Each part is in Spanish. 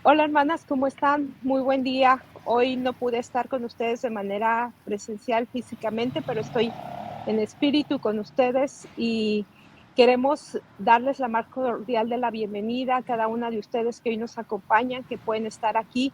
Hola hermanas, ¿cómo están? Muy buen día. Hoy no pude estar con ustedes de manera presencial físicamente, pero estoy en espíritu con ustedes y queremos darles la más cordial de la bienvenida a cada una de ustedes que hoy nos acompañan, que pueden estar aquí.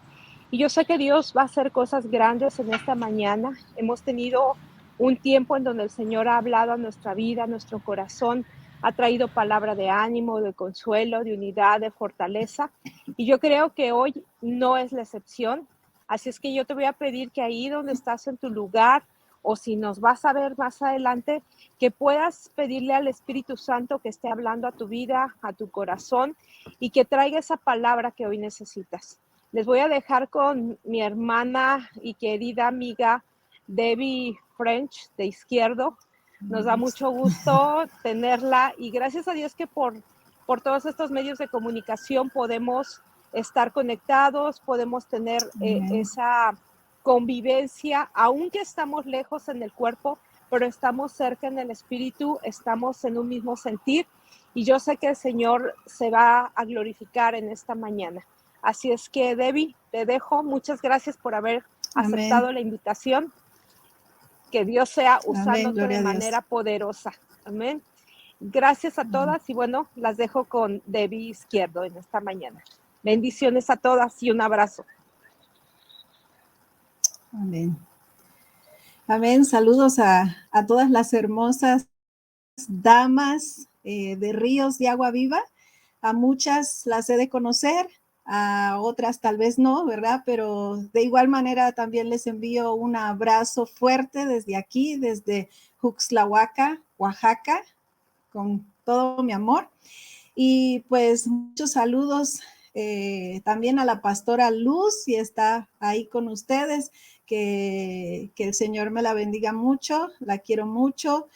Y yo sé que Dios va a hacer cosas grandes en esta mañana. Hemos tenido un tiempo en donde el Señor ha hablado a nuestra vida, a nuestro corazón, ha traído palabra de ánimo, de consuelo, de unidad, de fortaleza. Y yo creo que hoy no es la excepción. Así es que yo te voy a pedir que ahí donde estás en tu lugar, o si nos vas a ver más adelante, que puedas pedirle al Espíritu Santo que esté hablando a tu vida, a tu corazón, y que traiga esa palabra que hoy necesitas. Les voy a dejar con mi hermana y querida amiga Debbie French de Izquierdo. Nos da mucho gusto tenerla y gracias a Dios que por todos estos medios de comunicación podemos estar conectados, podemos tener Amén. esa convivencia, aunque estamos lejos en el cuerpo, pero estamos cerca en el espíritu, estamos en un mismo sentir y yo sé que el Señor se va a glorificar en esta mañana. Así es que, Debbie, te dejo. Muchas gracias por haber Amén. aceptado la invitación. Que Dios sea Amén. usándote de Gloria a Dios. manera poderosa. Amén. Gracias a Amén. todas y bueno, las dejo con Debbie Izquierdo en esta mañana. Bendiciones a todas y un abrazo. Amén. Amén. Saludos a todas las hermosas damas de Ríos de Agua Viva. A muchas las he de conocer, a otras tal vez no, ¿verdad? Pero de igual manera también les envío un abrazo fuerte desde aquí, desde Juxtlahuaca, Oaxaca, con todo mi amor. Y pues muchos saludos también a la pastora Luz, si está ahí con ustedes, que el Señor me la bendiga mucho, la quiero mucho.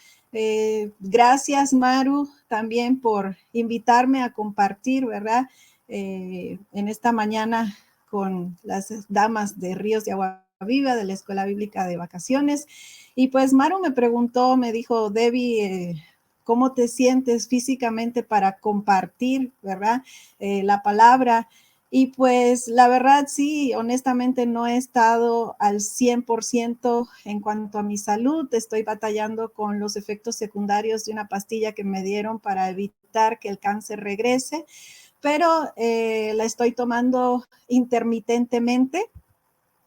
Gracias, Maru, también por invitarme a compartir, ¿verdad? En esta mañana con las damas de Ríos de Agua Viva, de la Escuela Bíblica de Vacaciones. Y pues Maru me preguntó, me dijo, Debbie, cómo te sientes físicamente para compartir, ¿verdad? La palabra. Y pues la verdad, sí, honestamente no he estado al 100% en cuanto a mi salud. Estoy batallando con los efectos secundarios de una pastilla que me dieron para evitar que el cáncer regrese, pero la estoy tomando intermitentemente.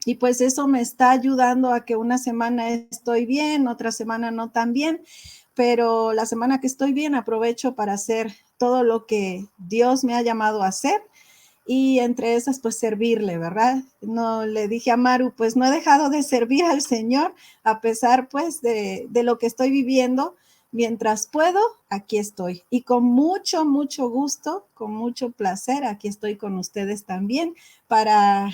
Y pues eso me está ayudando a que una semana estoy bien, otra semana no tan bien, pero la semana que estoy bien aprovecho para hacer todo lo que Dios me ha llamado a hacer y entre esas pues servirle, ¿verdad? No le dije a Maru, pues no he dejado de servir al Señor a pesar pues de lo que estoy viviendo. Mientras puedo, aquí estoy. Y con mucho, mucho gusto, con mucho placer, aquí estoy con ustedes también para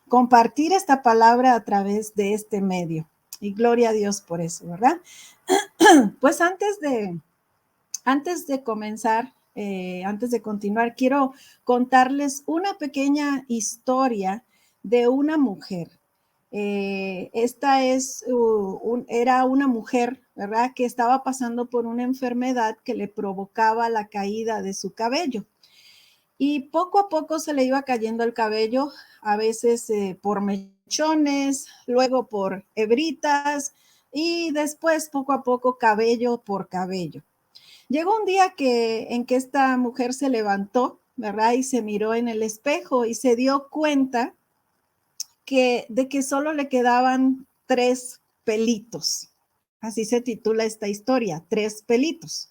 compartir esta palabra a través de este medio. Y gloria a Dios por eso, ¿verdad? Pues antes de comenzar, antes de continuar, quiero contarles una pequeña historia de una mujer. Esta era una mujer, ¿verdad? Que estaba pasando por una enfermedad que le provocaba la caída de su cabello. Y poco a poco se le iba cayendo el cabello, a veces por mechones, luego por hebritas y después poco a poco cabello por cabello. Llegó un día en que esta mujer se levantó, ¿verdad? Y se miró en el espejo y se dio cuenta de que solo le quedaban 3 pelitos. Así se titula esta historia, 3 pelitos.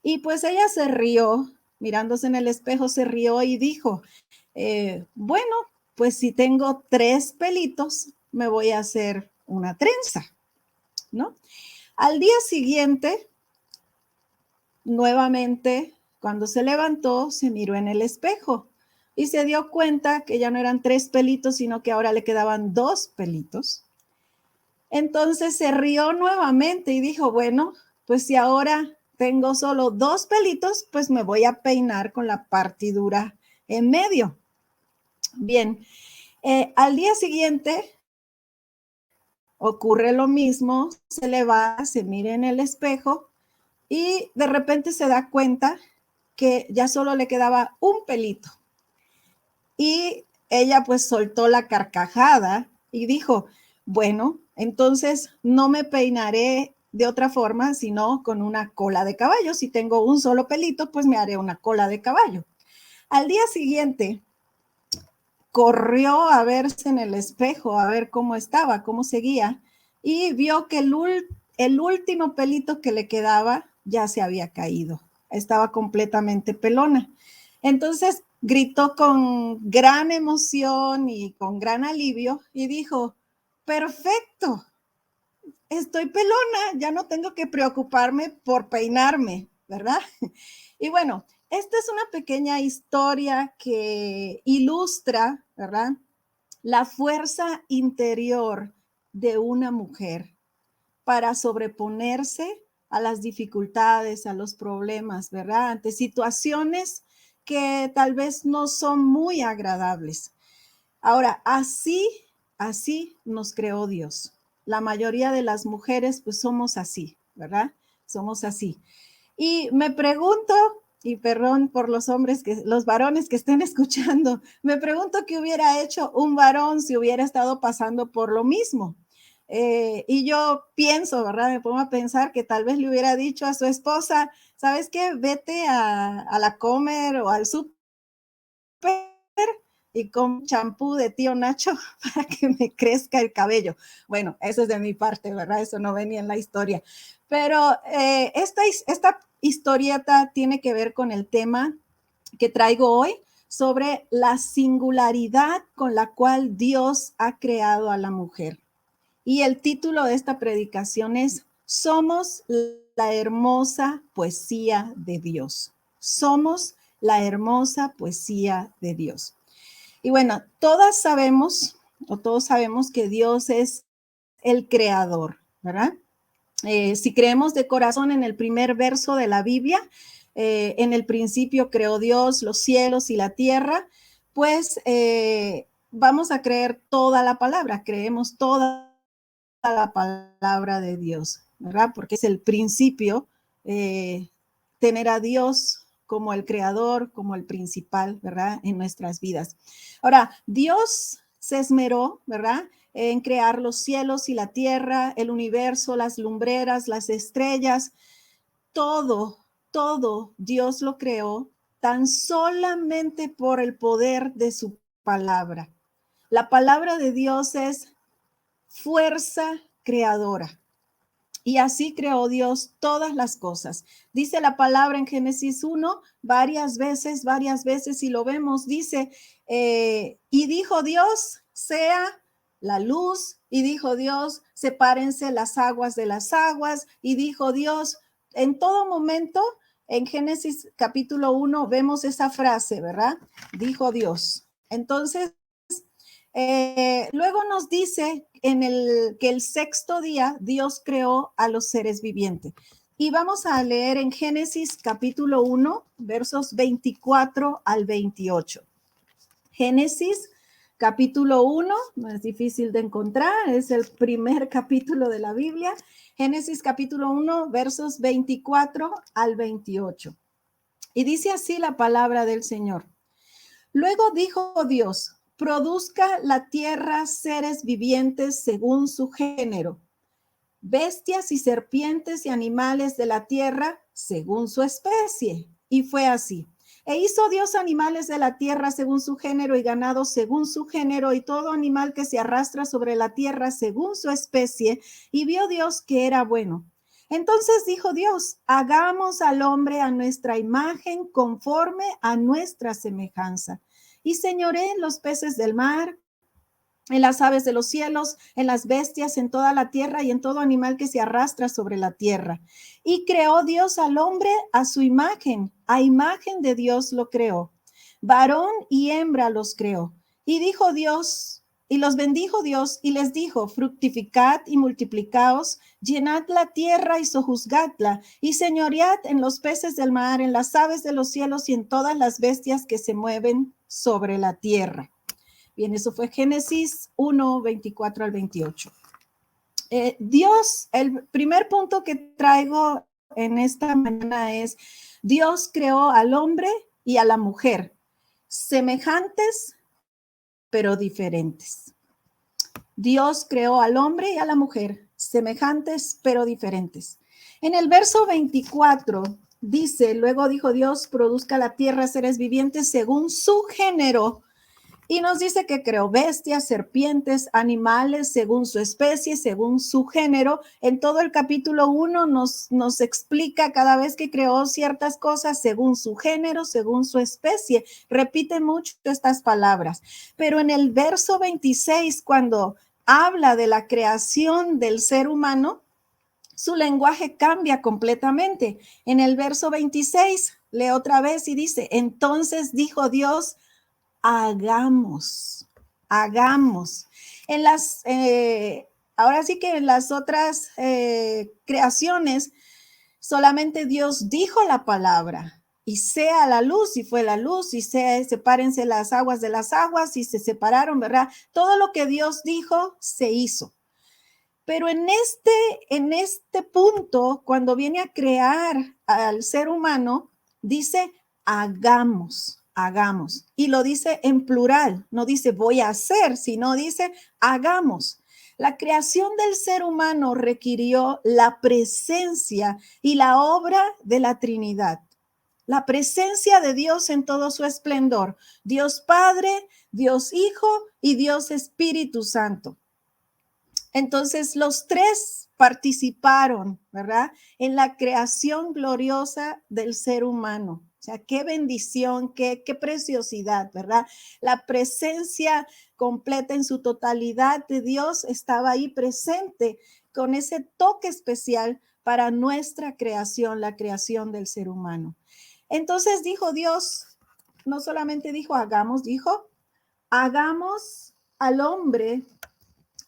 Y pues ella se rió, mirándose en el espejo, se rió y dijo, bueno, pues si tengo 3 pelitos, me voy a hacer una trenza, ¿no? Al día siguiente, nuevamente, cuando se levantó, se miró en el espejo y se dio cuenta que ya no eran 3 pelitos, sino que ahora le quedaban 2 pelitos. Entonces se rió nuevamente y dijo, bueno, pues si ahora tengo solo 2 pelitos, pues me voy a peinar con la partidura en medio. Bien, al día siguiente ocurre lo mismo, se le va, se mira en el espejo y de repente se da cuenta que ya solo le quedaba un pelito. ella pues soltó la carcajada y dijo, bueno, entonces no me peinaré de otra forma, sino con una cola de caballo. Si tengo un solo pelito, pues me haré una cola de caballo. Al día siguiente, corrió a verse en el espejo, a ver cómo estaba, cómo seguía, y vio que el último pelito que le quedaba ya se había caído. Estaba completamente pelona. Entonces gritó con gran emoción y con gran alivio y dijo, perfecto, estoy pelona, ya no tengo que preocuparme por peinarme, ¿verdad? Y bueno, esta es una pequeña historia que ilustra, ¿verdad? La fuerza interior de una mujer para sobreponerse a las dificultades, a los problemas, ¿verdad? Ante situaciones que tal vez no son muy agradables. Ahora, así nos creó Dios. La mayoría de las mujeres, pues somos así, ¿verdad? Somos así. Y me pregunto, y perdón por los hombres, los varones que estén escuchando, me pregunto qué hubiera hecho un varón si hubiera estado pasando por lo mismo. Y yo pienso, ¿verdad? Me pongo a pensar que tal vez le hubiera dicho a su esposa, ¿sabes qué? Vete a la Comer o al súper y con champú de tío Nacho para que me crezca el cabello. Bueno, eso es de mi parte, ¿verdad? Eso no venía en la historia. Pero esta historieta tiene que ver con el tema que traigo hoy sobre la singularidad con la cual Dios ha creado a la mujer. Y el título de esta predicación es Somos la hermosa poesía de Dios. Somos la hermosa poesía de Dios. Y bueno, todas sabemos o todos sabemos que Dios es el creador, ¿verdad? Si creemos de corazón en el primer verso de la Biblia, en el principio creó Dios los cielos y la tierra, pues vamos a creer toda la palabra, creemos toda la palabra de Dios, ¿verdad? Porque es el principio, tener a Dios como el creador, como el principal, ¿verdad? En nuestras vidas. Ahora, Dios se esmeró, ¿verdad? En crear los cielos y la tierra, el universo, las lumbreras, las estrellas, todo Dios lo creó tan solamente por el poder de su palabra. La palabra de Dios es fuerza creadora. Y así creó Dios todas las cosas. Dice la palabra en Génesis 1 varias veces, y lo vemos, dice, y dijo Dios, sea la luz, y dijo Dios, sepárense las aguas de las aguas, y dijo Dios, en todo momento, en Génesis capítulo 1 vemos esa frase, ¿verdad? Dijo Dios. Entonces, luego nos dice que el sexto día Dios creó a los seres vivientes. Y vamos a leer en Génesis capítulo 1, versos 24 al 28. Génesis capítulo 1, no es difícil de encontrar, es el primer capítulo de la Biblia. Génesis capítulo 1, versos 24 al 28. Y dice así la palabra del Señor. Luego dijo Dios, produzca la tierra seres vivientes según su género, bestias y serpientes y animales de la tierra según su especie. Y fue así. E hizo Dios animales de la tierra según su género y ganado según su género y todo animal que se arrastra sobre la tierra según su especie. Y vio Dios que era bueno. Entonces dijo Dios, hagamos al hombre a nuestra imagen conforme a nuestra semejanza. Y señoré en los peces del mar, en las aves de los cielos, en las bestias, en toda la tierra y en todo animal que se arrastra sobre la tierra. Y creó Dios al hombre a su imagen de Dios lo creó. Varón y hembra los creó. Y dijo Dios, y los bendijo Dios y les dijo, fructificad y multiplicaos, llenad la tierra y sojuzgadla, y señoread en los peces del mar, en las aves de los cielos y en todas las bestias que se mueven sobre la tierra. Bien, eso fue Génesis 1, 24 al 28. Dios, el primer punto que traigo en esta mañana es, Dios creó al hombre y a la mujer semejantes pero diferentes. Dios creó al hombre y a la mujer, semejantes, pero diferentes. En el verso 24 dice, luego dijo Dios, produzca la tierra seres vivientes según su género. Y nos dice que creó bestias, serpientes, animales, según su especie, según su género. En todo el capítulo 1 nos explica cada vez que creó ciertas cosas según su género, según su especie. Repite mucho estas palabras. Pero en el verso 26, cuando habla de la creación del ser humano, su lenguaje cambia completamente. En el verso 26, lee otra vez y dice, entonces dijo Dios, hagamos. En ahora sí que en las otras creaciones, solamente Dios dijo la palabra y sea la luz, y fue la luz, y sepárense las aguas de las aguas, y se separaron, ¿verdad? Todo lo que Dios dijo se hizo. Pero en este punto, cuando viene a crear al ser humano, dice, hagamos. Y lo dice en plural, no dice voy a hacer, sino dice hagamos. La creación del ser humano requirió la presencia y la obra de la Trinidad. La presencia de Dios en todo su esplendor. Dios Padre, Dios Hijo y Dios Espíritu Santo. Entonces, los tres participaron, ¿verdad? En la creación gloriosa del ser humano. O sea, qué bendición, qué preciosidad, ¿verdad? La presencia completa en su totalidad de Dios estaba ahí presente con ese toque especial para nuestra creación, la creación del ser humano. Entonces dijo Dios, no solamente dijo hagamos al hombre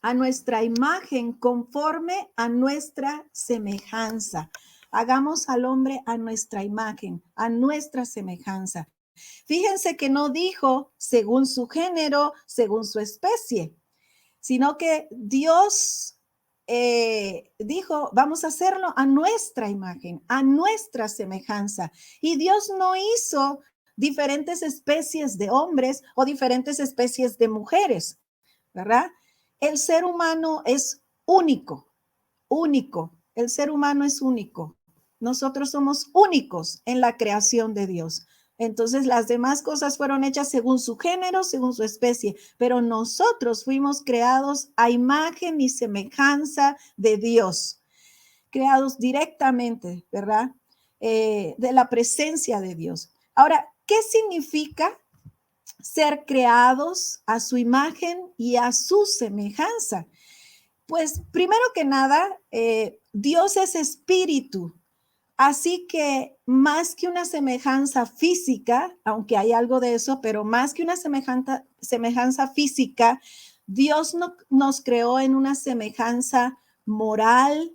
a nuestra imagen, conforme a nuestra semejanza. Hagamos al hombre a nuestra imagen, a nuestra semejanza. Fíjense que no dijo según su género, según su especie, sino que Dios dijo, vamos a hacerlo a nuestra imagen, a nuestra semejanza. Y Dios no hizo diferentes especies de hombres o diferentes especies de mujeres, ¿verdad? El ser humano es único. El ser humano es único. Nosotros somos únicos en la creación de Dios. Entonces, las demás cosas fueron hechas según su género, según su especie, pero nosotros fuimos creados a imagen y semejanza de Dios, creados directamente, ¿verdad? De la presencia de Dios. Ahora, ¿qué significa ser creados a su imagen y a su semejanza? Pues primero que nada, Dios es espíritu, así que más que una semejanza física, aunque hay algo de eso, pero más que una semejanza física, Dios nos creó en una semejanza moral,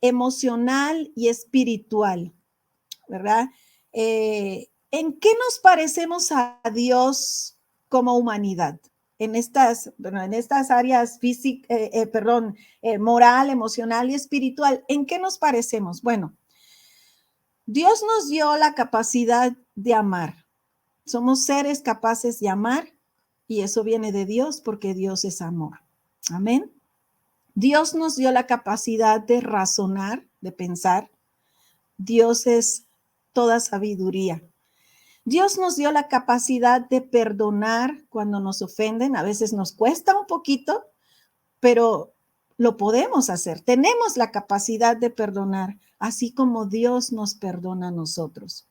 emocional y espiritual, ¿verdad? ¿En qué nos parecemos a Dios como humanidad? En estas áreas moral, emocional y espiritual, ¿en qué nos parecemos? Bueno, Dios nos dio la capacidad de amar. Somos seres capaces de amar y eso viene de Dios porque Dios es amor. Amén. Dios nos dio la capacidad de razonar, de pensar. Dios es toda sabiduría. Dios nos dio la capacidad de perdonar cuando nos ofenden. A veces nos cuesta un poquito, pero lo podemos hacer. Tenemos la capacidad de perdonar, así como Dios nos perdona a nosotros.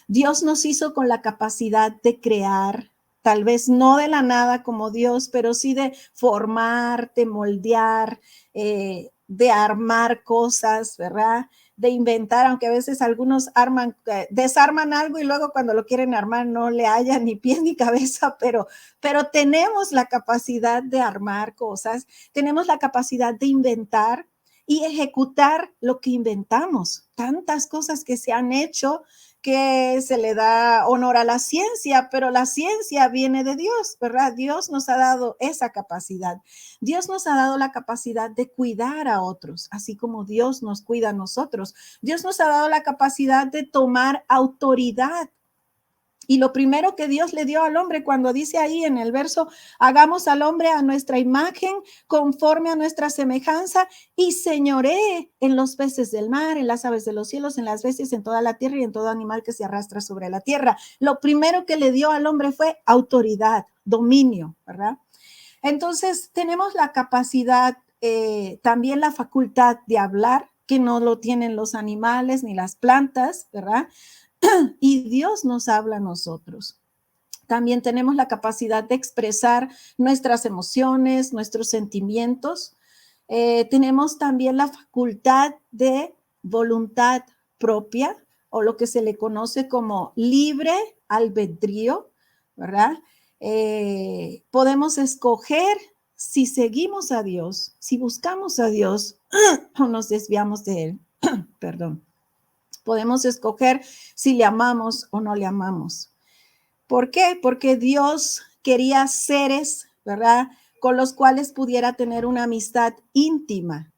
Dios nos hizo con la capacidad de crear, tal vez no de la nada como Dios, pero sí de formar, de moldear, de armar cosas, ¿verdad? De inventar, aunque a veces algunos desarman algo y luego cuando lo quieren armar no le hallan ni pie ni cabeza, pero tenemos la capacidad de armar cosas, tenemos la capacidad de inventar y ejecutar lo que inventamos. Tantas cosas que se han hecho que se le da honor a la ciencia, pero la ciencia viene de Dios, ¿verdad? Dios nos ha dado esa capacidad. Dios nos ha dado la capacidad de cuidar a otros, así como Dios nos cuida a nosotros. Dios nos ha dado la capacidad de tomar autoridad Y lo primero que Dios le dio al hombre cuando dice ahí en el verso, hagamos al hombre a nuestra imagen, conforme a nuestra semejanza, y señoree en los peces del mar, en las aves de los cielos, en las bestias, en toda la tierra y en todo animal que se arrastra sobre la tierra. Lo primero que le dio al hombre fue autoridad, dominio, ¿verdad? Entonces tenemos la capacidad, también la facultad de hablar, que no lo tienen los animales ni las plantas, ¿verdad? Y Dios nos habla a nosotros. También tenemos la capacidad de expresar nuestras emociones, nuestros sentimientos. Tenemos también la facultad de voluntad propia, o lo que se le conoce como libre albedrío, ¿verdad? Podemos escoger si seguimos a Dios, si buscamos a Dios o nos desviamos de Él. Perdón. Podemos escoger si le amamos o no le amamos. ¿Por qué? Porque Dios quería seres, ¿verdad?, con los cuales pudiera tener una amistad íntima.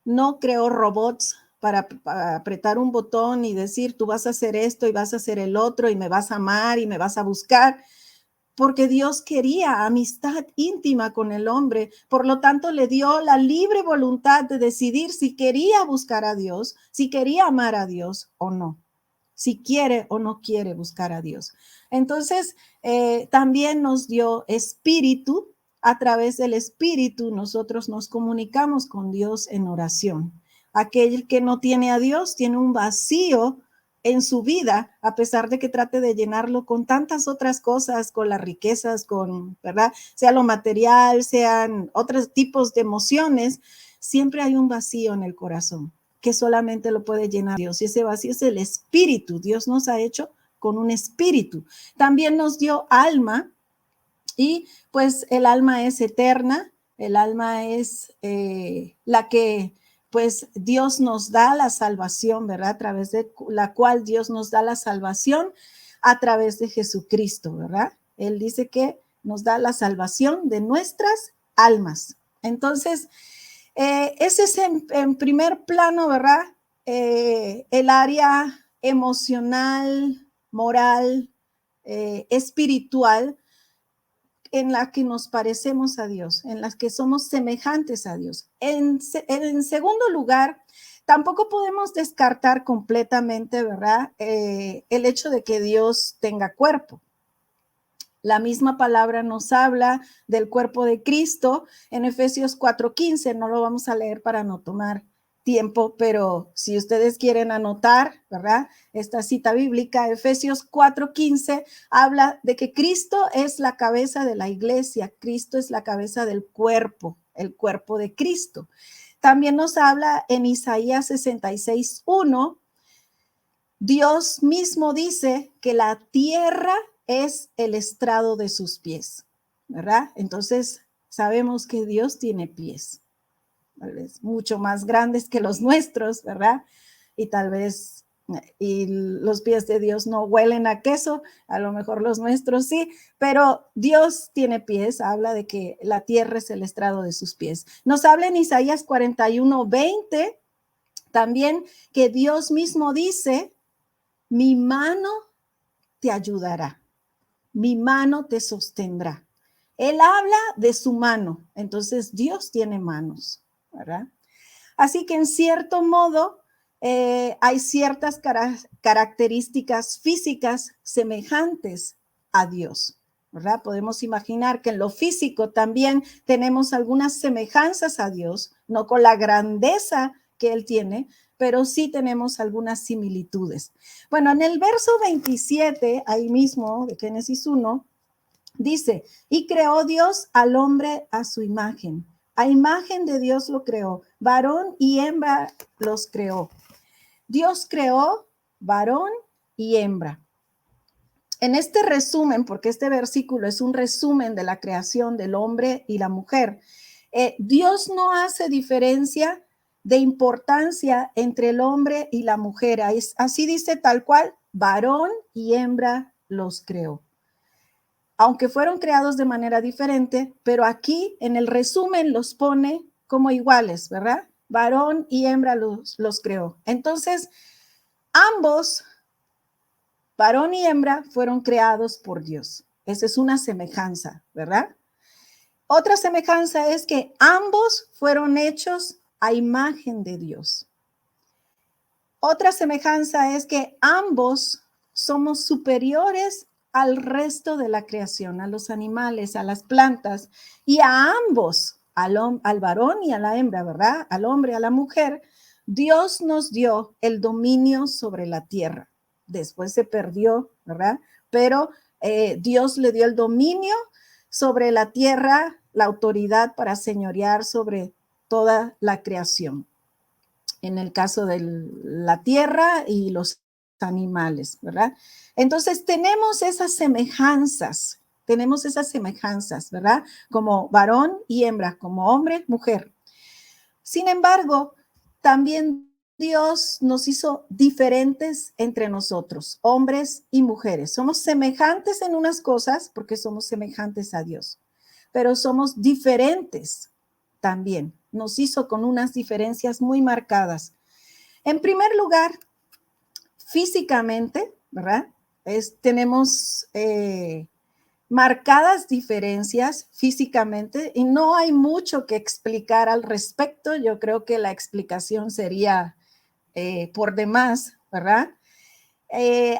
No creó robots para apretar un botón y decir, tú vas a hacer esto y vas a hacer el otro y me vas a amar y me vas a buscar. Porque Dios quería amistad íntima con el hombre, por lo tanto le dio la libre voluntad de decidir si quería buscar a Dios, si quería amar a Dios o no, si quiere o no quiere buscar a Dios. Entonces, también nos dio espíritu. A través del espíritu nosotros nos comunicamos con Dios en oración. Aquel que no tiene a Dios tiene un vacío en su vida, a pesar de que trate de llenarlo con tantas otras cosas, con las riquezas, con, ¿verdad?, sea lo material, sean otros tipos de emociones, siempre hay un vacío en el corazón que solamente lo puede llenar Dios. Y ese vacío es el espíritu. Dios nos ha hecho con un espíritu. También nos dio alma, y pues el alma es eterna, el alma es la que pues Dios nos da la salvación, ¿verdad? A través de la cual Dios nos da la salvación a través de Jesucristo, ¿verdad? Él dice que nos da la salvación de nuestras almas. Entonces, ese es en primer plano, ¿verdad? El área emocional, moral, espiritual, en la que nos parecemos a Dios, en las que somos semejantes a Dios. En segundo lugar, tampoco podemos descartar completamente, ¿verdad?, el hecho de que Dios tenga cuerpo. La misma palabra nos habla del cuerpo de Cristo en Efesios 4:15. No lo vamos a leer para no tomar tiempo, pero si ustedes quieren anotar, ¿verdad?, esta cita bíblica, Efesios 4:15, habla de que Cristo es la cabeza de la iglesia, Cristo es la cabeza del cuerpo, el cuerpo de Cristo. También nos habla en Isaías 66:1, Dios mismo dice que la tierra es el estrado de sus pies, ¿verdad? Entonces sabemos que Dios tiene pies, tal vez mucho más grandes que los nuestros, ¿verdad? Y tal vez y los pies de Dios no huelen a queso, a lo mejor los nuestros sí, pero Dios tiene pies, habla de que la tierra es el estrado de sus pies. Nos habla en Isaías 41:20 también que Dios mismo dice, mi mano te ayudará, mi mano te sostendrá. Él habla de su mano, entonces Dios tiene manos, ¿verdad? Así que en cierto modo hay ciertas características físicas semejantes a Dios, ¿verdad? Podemos imaginar que en lo físico también tenemos algunas semejanzas a Dios, no con la grandeza que Él tiene, pero sí tenemos algunas similitudes. Bueno, en el verso 27, ahí mismo de Génesis 1, dice, y creó Dios al hombre a su imagen. A imagen de Dios lo creó, varón y hembra los creó. Dios creó varón y hembra. En este resumen, porque este versículo es un resumen de la creación del hombre y la mujer, Dios no hace diferencia de importancia entre el hombre y la mujer. Así dice tal cual, varón y hembra los creó. Aunque fueron creados de manera diferente, pero aquí en el resumen los pone como iguales, ¿verdad? Varón y hembra los creó. Entonces, ambos varón y hembra fueron creados por Dios. Esa es una semejanza, ¿verdad? Otra semejanza es que ambos fueron hechos a imagen de Dios. Otra semejanza es que ambos somos superiores al resto de la creación, a los animales, a las plantas, y a ambos, al varón y a la hembra, ¿verdad? Al hombre y a la mujer, Dios nos dio el dominio sobre la tierra. Después se perdió, ¿verdad? Pero Dios le dio el dominio sobre la tierra, la autoridad para señorear sobre toda la creación. En el caso de la tierra y los animales, ¿verdad? Entonces tenemos esas semejanzas, ¿verdad? Como varón y hembra, como hombre, mujer. Sin embargo, también Dios nos hizo diferentes entre nosotros, hombres y mujeres. Somos semejantes en unas cosas porque somos semejantes a Dios, pero somos diferentes también. Nos hizo con unas diferencias muy marcadas. En primer lugar, físicamente, ¿verdad? Tenemos marcadas diferencias físicamente y no hay mucho que explicar al respecto. Yo creo que la explicación sería por demás, ¿verdad?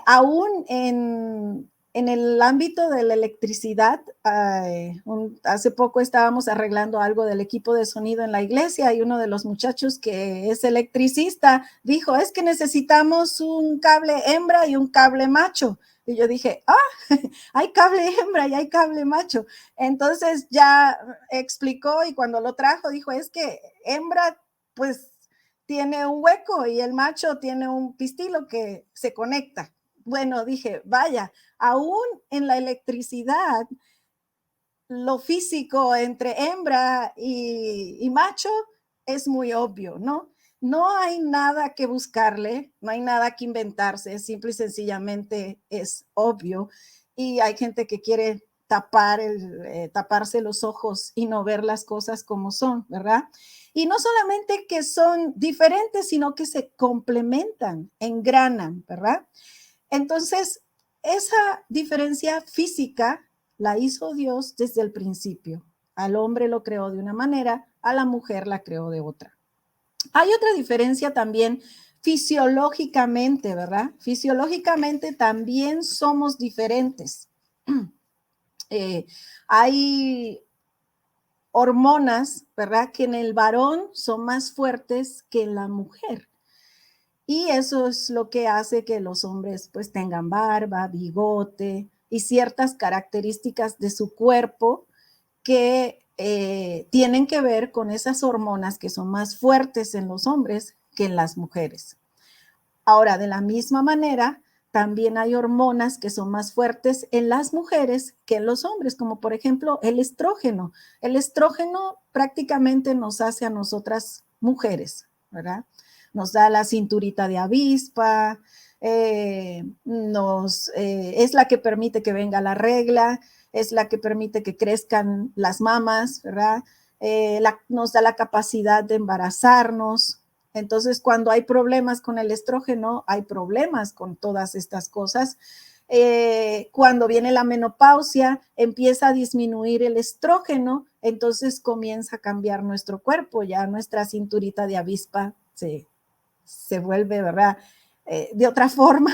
Aún en el ámbito de la electricidad, hace poco estábamos arreglando algo del equipo de sonido en la iglesia y uno de los muchachos que es electricista dijo, es que necesitamos un cable hembra y un cable macho. Y yo dije, hay cable hembra y hay cable macho. Entonces ya explicó y cuando lo trajo dijo, es que hembra pues tiene un hueco y el macho tiene un pistilo que se conecta. Bueno, dije, vaya, aún en la electricidad, lo físico entre hembra y macho es muy obvio, ¿no? No hay nada que buscarle, no hay nada que inventarse, simple y sencillamente es obvio. Y hay gente que quiere taparse los ojos y no ver las cosas como son, ¿verdad? Y no solamente que son diferentes, sino que se complementan, engranan, ¿verdad? Entonces, esa diferencia física la hizo Dios desde el principio. Al hombre lo creó de una manera, a la mujer la creó de otra. Hay otra diferencia también fisiológicamente, ¿verdad? Fisiológicamente también somos diferentes. Hay hormonas, ¿verdad? Que en el varón son más fuertes que en la mujer. Y eso es lo que hace que los hombres pues tengan barba, bigote y ciertas características de su cuerpo que tienen que ver con esas hormonas que son más fuertes en los hombres que en las mujeres. Ahora, de la misma manera, también hay hormonas que son más fuertes en las mujeres que en los hombres, como por ejemplo el estrógeno. El estrógeno prácticamente nos hace a nosotras mujeres, ¿verdad? Nos da la cinturita de avispa, es la que permite que venga la regla, es la que permite que crezcan las mamas, ¿verdad? Nos da la capacidad de embarazarnos. Entonces, cuando hay problemas con el estrógeno, hay problemas con todas estas cosas. Cuando viene la menopausia, empieza a disminuir el estrógeno, entonces comienza a cambiar nuestro cuerpo, ya nuestra cinturita de avispa se vuelve, ¿verdad? De otra forma.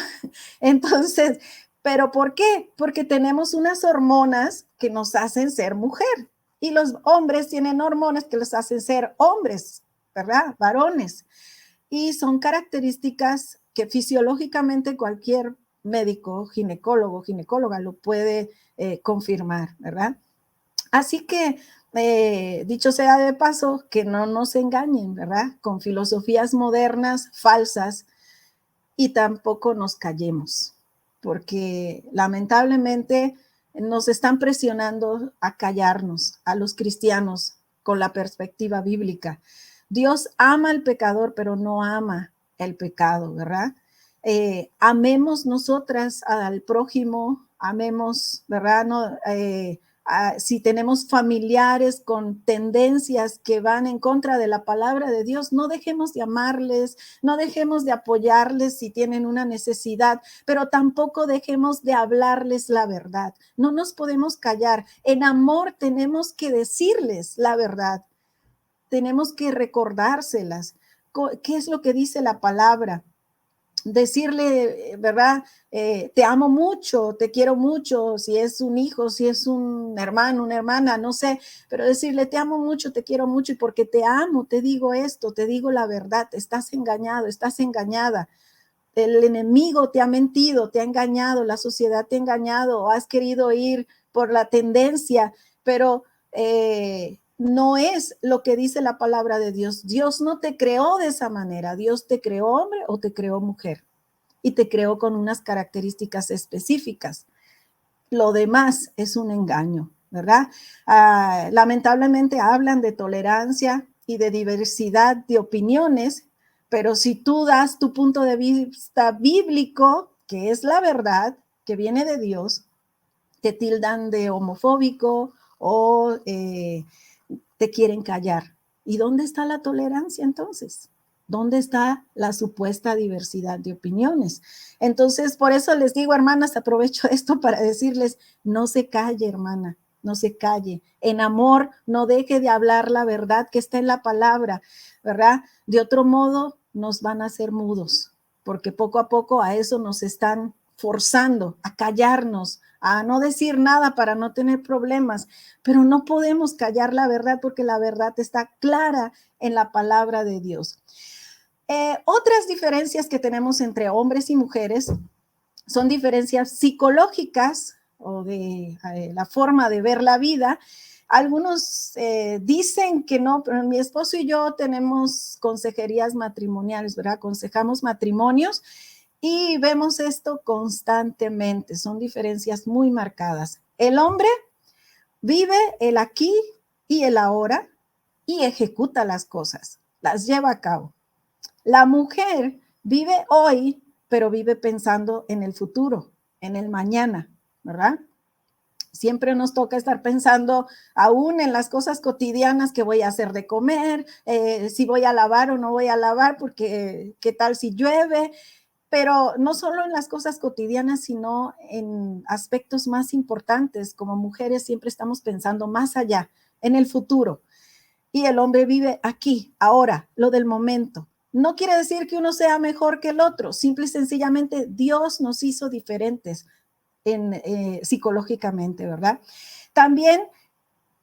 Entonces, ¿pero por qué? Porque tenemos unas hormonas que nos hacen ser mujer y los hombres tienen hormonas que los hacen ser hombres, ¿verdad? Varones. Y son características que fisiológicamente cualquier médico, ginecólogo, ginecóloga lo puede confirmar, ¿verdad? Así que, dicho sea de paso, que no nos engañen, ¿verdad? Con filosofías modernas falsas y tampoco nos callemos, porque lamentablemente nos están presionando a callarnos a los cristianos con la perspectiva bíblica. Dios ama al pecador, pero no ama el pecado, ¿verdad? Amemos nosotras al prójimo, amemos, ¿verdad? No, Si tenemos familiares con tendencias que van en contra de la palabra de Dios, no dejemos de amarles, no dejemos de apoyarles si tienen una necesidad, pero tampoco dejemos de hablarles la verdad. No nos podemos callar. En amor tenemos que decirles la verdad. Tenemos que recordárselas. ¿Qué es lo que dice la palabra? Decirle, ¿verdad? Te amo mucho, te quiero mucho, si es un hijo, si es un hermano, una hermana, no sé, pero decirle, te amo mucho, te quiero mucho y porque te amo, te digo esto, te digo la verdad, estás engañado, estás engañada. El enemigo te ha mentido, te ha engañado, la sociedad te ha engañado, o has querido ir por la tendencia, pero no es lo que dice la palabra de Dios. Dios no te creó de esa manera. Dios te creó hombre o te creó mujer y te creó con unas características específicas. Lo demás es un engaño, ¿verdad? Lamentablemente hablan de tolerancia y de diversidad de opiniones, pero si tú das tu punto de vista bíblico, que es la verdad, que viene de Dios, te tildan de homofóbico o te quieren callar. ¿Y dónde está la tolerancia entonces? ¿Dónde está la supuesta diversidad de opiniones? Entonces, por eso les digo, hermanas, aprovecho esto para decirles, no se calle, hermana, no se calle. En amor, no deje de hablar la verdad que está en la palabra, ¿verdad? De otro modo, nos van a hacer mudos, porque poco a poco a eso nos están forzando, a callarnos, a no decir nada para no tener problemas, pero no podemos callar la verdad porque la verdad está clara en la palabra de Dios. Otras diferencias que tenemos entre hombres y mujeres son diferencias psicológicas o de la forma de ver la vida. Algunos dicen que no, pero mi esposo y yo tenemos consejerías matrimoniales, ¿verdad? Aconsejamos matrimonios y vemos esto constantemente. Son diferencias muy marcadas. El hombre vive el aquí y el ahora y ejecuta las cosas, las lleva a cabo. La mujer vive hoy, pero vive pensando en el futuro, en el mañana, ¿verdad? Siempre nos toca estar pensando aún en las cosas cotidianas que voy a hacer de comer, si voy a lavar o no voy a lavar, porque qué tal si llueve, pero no solo en las cosas cotidianas, sino en aspectos más importantes. Como mujeres siempre estamos pensando más allá, en el futuro. Y el hombre vive aquí, ahora, lo del momento. No quiere decir que uno sea mejor que el otro, simple y sencillamente Dios nos hizo diferentes psicológicamente, ¿verdad? También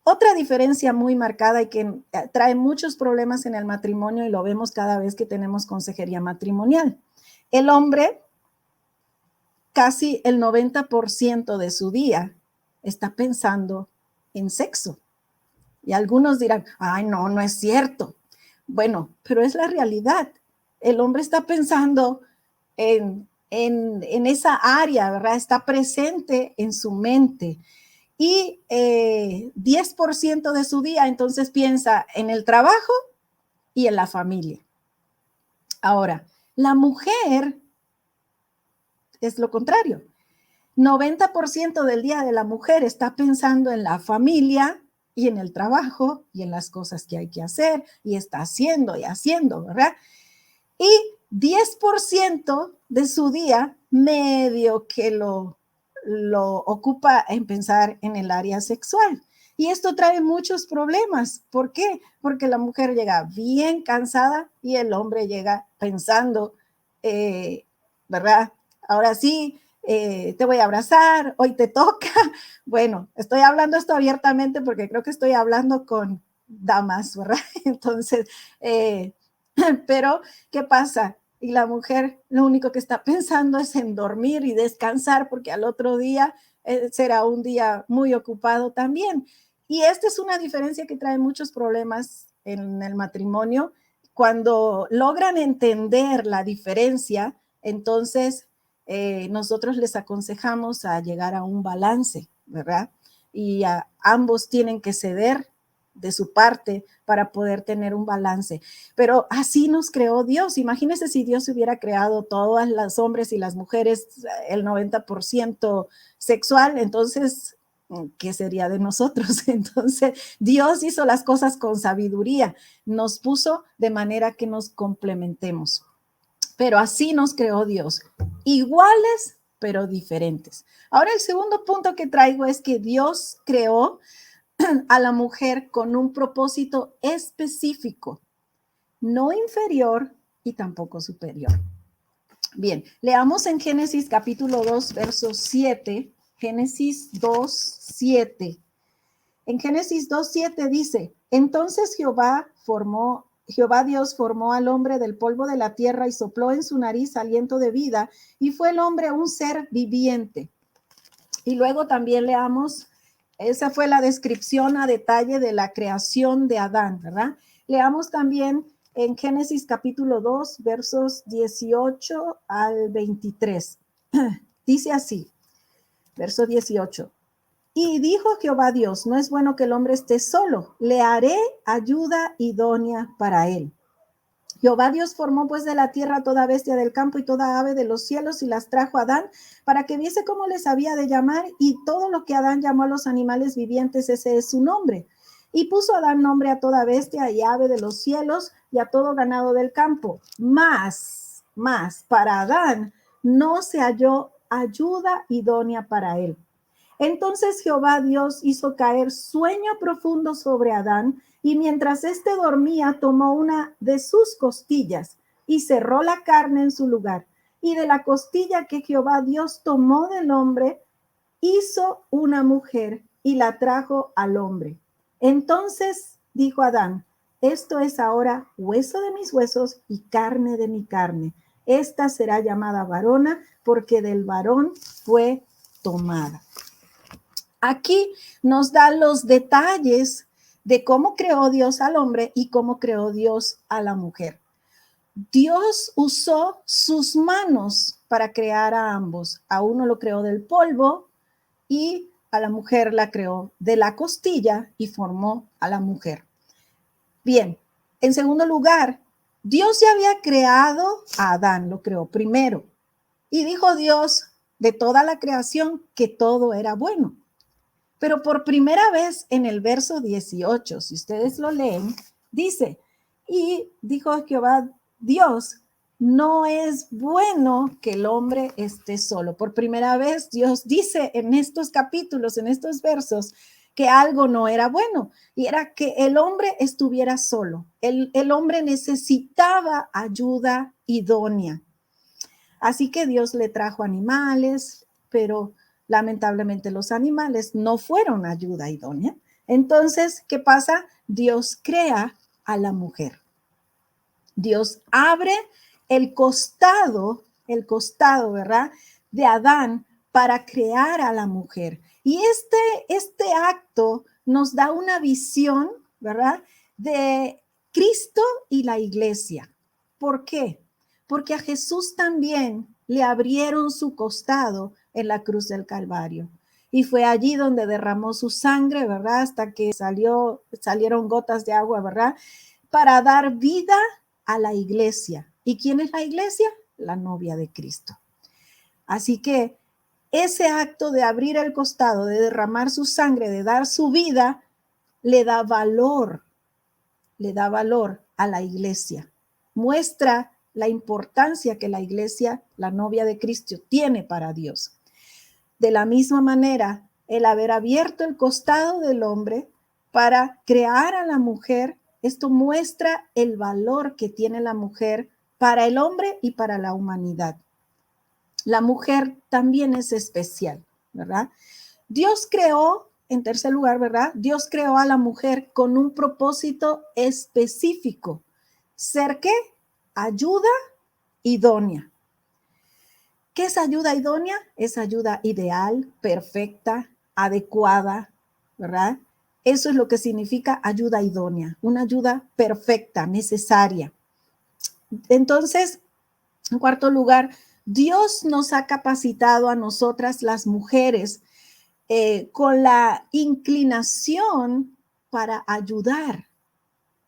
otra diferencia muy marcada y que trae muchos problemas en el matrimonio y lo vemos cada vez que tenemos consejería matrimonial. El hombre, casi el 90% de su día está pensando en sexo. Y algunos dirán, ay, no, no es cierto. Bueno, pero es la realidad. El hombre está pensando en esa área, ¿verdad? Está presente en su mente. Y 10% de su día entonces piensa en el trabajo y en la familia. Ahora, la mujer es lo contrario. 90% del día de la mujer está pensando en la familia y en el trabajo y en las cosas que hay que hacer y está haciendo y haciendo, ¿verdad? Y 10% de su día medio que lo ocupa en pensar en el área sexual. Y esto trae muchos problemas. ¿Por qué? Porque la mujer llega bien cansada y el hombre llega pensando, ¿verdad? Ahora sí, te voy a abrazar, hoy te toca. Bueno, estoy hablando esto abiertamente porque creo que estoy hablando con damas, ¿verdad? Entonces, pero ¿qué pasa? Y la mujer lo único que está pensando es en dormir y descansar porque al otro día será un día muy ocupado también. Y esta es una diferencia que trae muchos problemas en el matrimonio. Cuando logran entender la diferencia, entonces nosotros les aconsejamos a llegar a un balance, ¿verdad? Y ambos tienen que ceder de su parte para poder tener un balance. Pero así nos creó Dios. Imagínense si Dios hubiera creado todas las hombres y las mujeres, el 90% sexual, entonces ¿qué sería de nosotros? Entonces, Dios hizo las cosas con sabiduría, nos puso de manera que nos complementemos. Pero así nos creó Dios, iguales, pero diferentes. Ahora, el segundo punto que traigo es que Dios creó a la mujer con un propósito específico, no inferior y tampoco superior. Bien, leamos en Génesis capítulo 2, verso 7. Génesis 2, 7. En Génesis 2, 7 dice, entonces Jehová Dios formó al hombre del polvo de la tierra y sopló en su nariz aliento de vida, y fue el hombre un ser viviente. Y luego también leamos, esa fue la descripción a detalle de la creación de Adán, ¿verdad? Leamos también en Génesis capítulo 2, versos 18 al 23. Dice así, verso 18. Y dijo Jehová Dios, no es bueno que el hombre esté solo, le haré ayuda idónea para él. Jehová Dios formó pues de la tierra toda bestia del campo y toda ave de los cielos y las trajo a Adán para que viese cómo les había de llamar, y todo lo que Adán llamó a los animales vivientes, ese es su nombre. Y puso Adán nombre a toda bestia y ave de los cielos y a todo ganado del campo. Mas, para Adán no se halló ayuda idónea para él. Entonces Jehová Dios hizo caer sueño profundo sobre Adán, y mientras éste dormía, tomó una de sus costillas y cerró la carne en su lugar. Y de la costilla que Jehová Dios tomó del hombre, hizo una mujer y la trajo al hombre. Entonces dijo Adán, esto es ahora hueso de mis huesos y carne de mi carne. Esta será llamada varona, porque del varón fue tomada. Aquí nos da los detalles de cómo creó Dios al hombre y cómo creó Dios a la mujer. Dios usó sus manos para crear a ambos. A uno lo creó del polvo y a la mujer la creó de la costilla y formó a la mujer. Bien, en segundo lugar, Dios ya había creado a Adán, lo creó primero. Y dijo Dios de toda la creación que todo era bueno. Pero por primera vez en el verso 18, si ustedes lo leen, dice, y dijo Jehová Dios, no es bueno que el hombre esté solo. Por primera vez Dios dice en estos capítulos, en estos versos, que algo no era bueno, y era que el hombre estuviera solo. El hombre necesitaba ayuda idónea. Así que Dios le trajo animales, pero lamentablemente los animales no fueron ayuda idónea. Entonces, ¿qué pasa? Dios crea a la mujer. Dios abre el costado, ¿verdad?, de Adán para crear a la mujer. Y este acto nos da una visión, ¿verdad?, de Cristo y la iglesia. ¿Por qué? Porque a Jesús también le abrieron su costado en la cruz del Calvario. Y fue allí donde derramó su sangre, ¿verdad?, hasta que salieron gotas de agua, ¿verdad?, para dar vida a la iglesia. ¿Y quién es la iglesia? La novia de Cristo. Así que ese acto de abrir el costado, de derramar su sangre, de dar su vida, le da valor a la iglesia. Muestra la importancia que la iglesia, la novia de Cristo, tiene para Dios. De la misma manera, el haber abierto el costado del hombre para crear a la mujer, esto muestra el valor que tiene la mujer para el hombre y para la humanidad. La mujer también es especial, ¿verdad? Dios creó, en tercer lugar, ¿verdad? Dios creó a la mujer con un propósito específico. ¿Ser qué? Ayuda idónea. ¿Qué es ayuda idónea? Es ayuda ideal, perfecta, adecuada, ¿verdad? Eso es lo que significa ayuda idónea, una ayuda perfecta, necesaria. Entonces, en cuarto lugar, Dios nos ha capacitado a nosotras las mujeres con la inclinación para ayudar.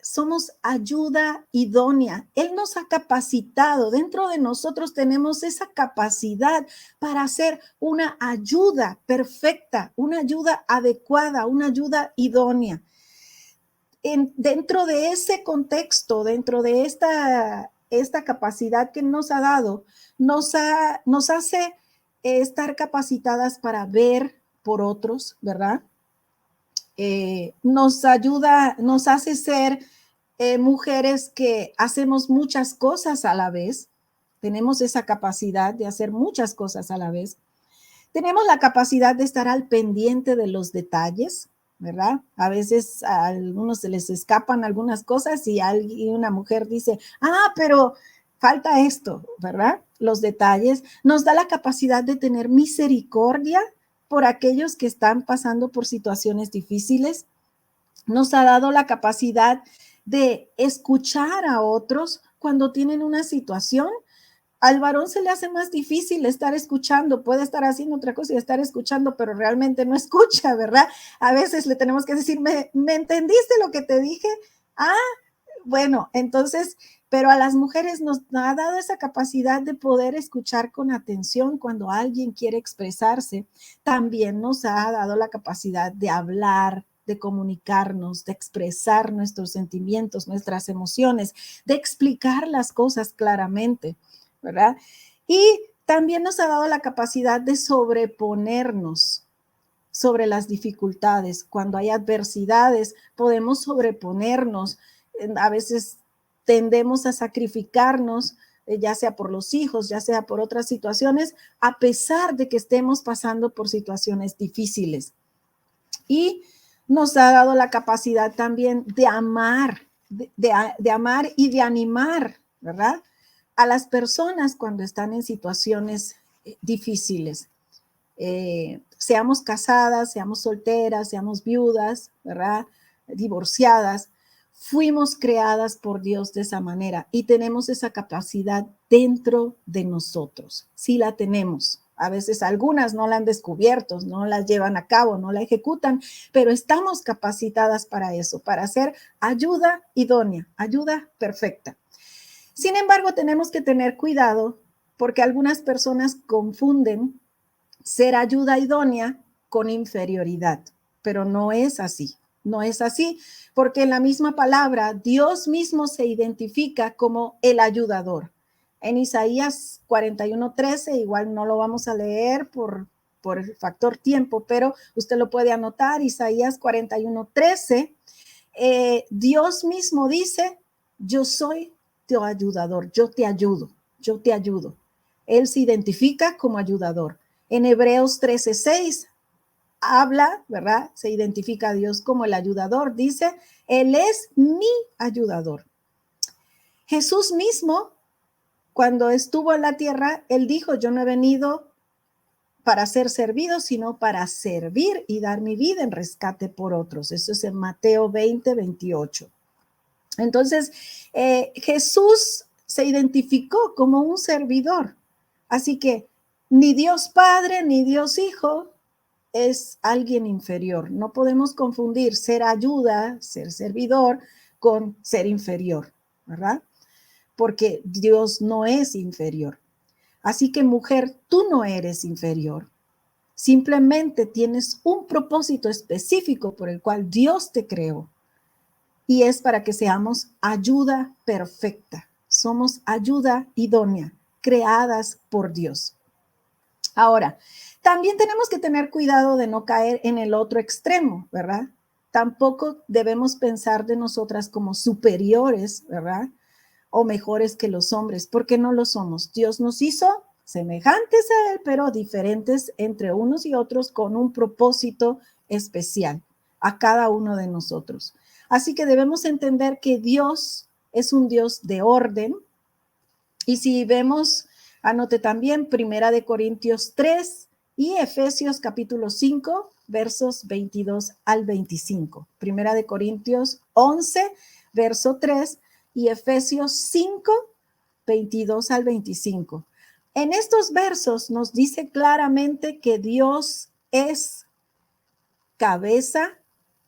somos ayuda idónea. Él nos ha capacitado. Dentro de nosotros tenemos esa capacidad para hacer una ayuda perfecta, una ayuda adecuada, una ayuda idónea. Dentro de ese contexto, dentro de esta capacidad que nos ha dado, nos hace estar capacitadas para ver por otros, ¿verdad? Nos ayuda, nos hace ser mujeres que hacemos muchas cosas a la vez. Tenemos esa capacidad de hacer muchas cosas a la vez. Tenemos la capacidad de estar al pendiente de los detalles, ¿verdad? A veces a algunos se les escapan algunas cosas y una mujer dice, pero falta esto, ¿verdad? Los detalles. Nos da la capacidad de tener misericordia por aquellos que están pasando por situaciones difíciles. Nos ha dado la capacidad de escuchar a otros cuando tienen una situación. Al varón se le hace más difícil estar escuchando, puede estar haciendo otra cosa y estar escuchando, pero realmente no escucha, ¿verdad? A veces le tenemos que decir, ¿me entendiste lo que te dije? Bueno, entonces, pero a las mujeres nos ha dado esa capacidad de poder escuchar con atención cuando alguien quiere expresarse. También nos ha dado la capacidad de hablar, de comunicarnos, de expresar nuestros sentimientos, nuestras emociones, de explicar las cosas claramente, ¿verdad? Y también nos ha dado la capacidad de sobreponernos sobre las dificultades. Cuando hay adversidades, podemos sobreponernos. A veces tendemos a sacrificarnos, ya sea por los hijos, ya sea por otras situaciones, a pesar de que estemos pasando por situaciones difíciles. Y nos ha dado la capacidad también de amar, de amar y de animar, ¿verdad? A las personas cuando están en situaciones difíciles. Seamos casadas, seamos solteras, seamos viudas, ¿verdad? Divorciadas, fuimos creadas por Dios de esa manera y tenemos esa capacidad dentro de nosotros. Sí la tenemos. A veces algunas no la han descubierto, no la llevan a cabo, no la ejecutan, pero estamos capacitadas para eso, para hacer ayuda idónea, ayuda perfecta. Sin embargo, tenemos que tener cuidado porque algunas personas confunden ser ayuda idónea con inferioridad, pero no es así. No es así, porque en la misma palabra Dios mismo se identifica como el ayudador. En Isaías 41:13, igual no lo vamos a leer por el factor tiempo, pero usted lo puede anotar, Isaías 41:13, Dios mismo dice, yo soy tu ayudador, yo te ayudo, yo te ayudo. Él se identifica como ayudador. En Hebreos 13:6 habla, ¿verdad? Se identifica a Dios como el ayudador. Dice, Él es mi ayudador. Jesús mismo, cuando estuvo en la tierra, Él dijo, yo no he venido para ser servido, sino para servir y dar mi vida en rescate por otros. Eso es en Mateo 20:28. Entonces, Jesús se identificó como un servidor. Así que ni Dios Padre ni Dios Hijo es alguien inferior. No podemos confundir ser ayuda, ser servidor, con ser inferior, ¿verdad? Porque Dios no es inferior. Así que mujer, tú no eres inferior. Simplemente tienes un propósito específico por el cual Dios te creó. Y es para que seamos ayuda perfecta. Somos ayuda idónea, creadas por Dios. Ahora, también tenemos que tener cuidado de no caer en el otro extremo, ¿verdad? Tampoco debemos pensar de nosotras como superiores, ¿verdad? O mejores que los hombres, porque no lo somos. Dios nos hizo semejantes a Él, pero diferentes entre unos y otros con un propósito especial a cada uno de nosotros. Así que debemos entender que Dios es un Dios de orden. Y si vemos, anote también 1 Corintios 3 y Efesios capítulo 5, versos 22 al 25. 1 Corintios 11, verso 3 y Efesios 5, 22 al 25. En estos versos nos dice claramente que Dios es cabeza,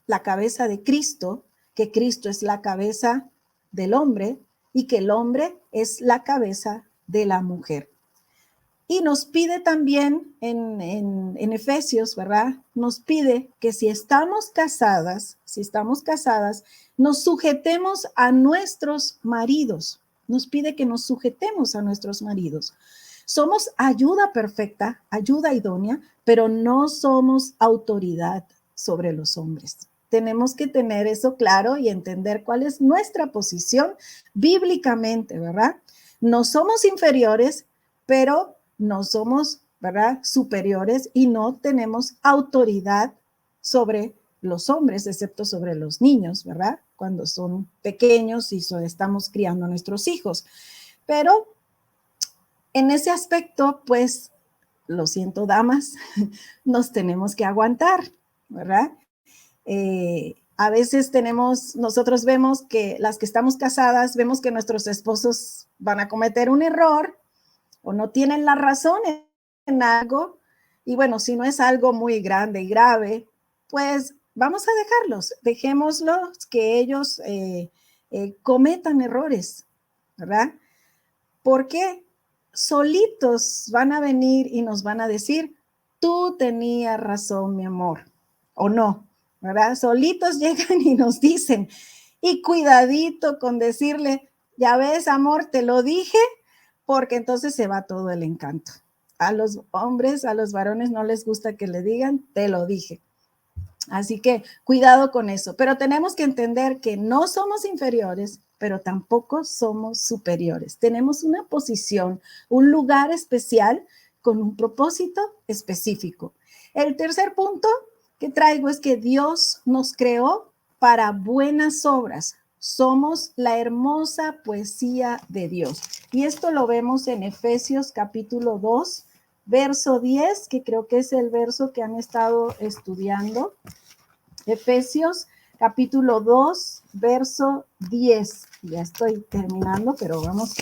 la cabeza de Cristo, que Cristo es la cabeza del hombre y que el hombre es la cabeza de la mujer. Y nos pide también en Efesios, ¿verdad? Nos pide que si estamos casadas, nos sujetemos a nuestros maridos. Nos pide que nos sujetemos a nuestros maridos. Somos ayuda perfecta, ayuda idónea, pero no somos autoridad sobre los hombres. Tenemos que tener eso claro y entender cuál es nuestra posición bíblicamente, ¿verdad? No somos inferiores, pero no somos, ¿verdad?, superiores y no tenemos autoridad sobre los hombres, excepto sobre los niños, ¿verdad? Cuando son pequeños y estamos criando a nuestros hijos. Pero en ese aspecto, pues, lo siento, damas, nos tenemos que aguantar, ¿verdad? A veces nosotros vemos que las que estamos casadas, vemos que nuestros esposos van a cometer un error o no tienen la razón en algo. Y bueno, si no es algo muy grande y grave, pues vamos a dejémoslos que ellos cometan errores, ¿verdad? Porque solitos van a venir y nos van a decir, tú tenías razón, mi amor, o no, ¿verdad? Solitos llegan y nos dicen, y cuidadito con decirle, ya ves, amor, te lo dije, porque entonces se va todo el encanto. A los hombres, a los varones no les gusta que le digan, te lo dije. Así que cuidado con eso, pero tenemos que entender que no somos inferiores, pero tampoco somos superiores. Tenemos una posición, un lugar especial con un propósito específico. El tercer punto que traigo es que Dios nos creó para buenas obras. Somos la hermosa poesía de Dios. Y esto lo vemos en Efesios capítulo 2, verso 10, que creo que es el verso que han estado estudiando. Efesios capítulo 2, verso 10. Ya estoy terminando, pero vamos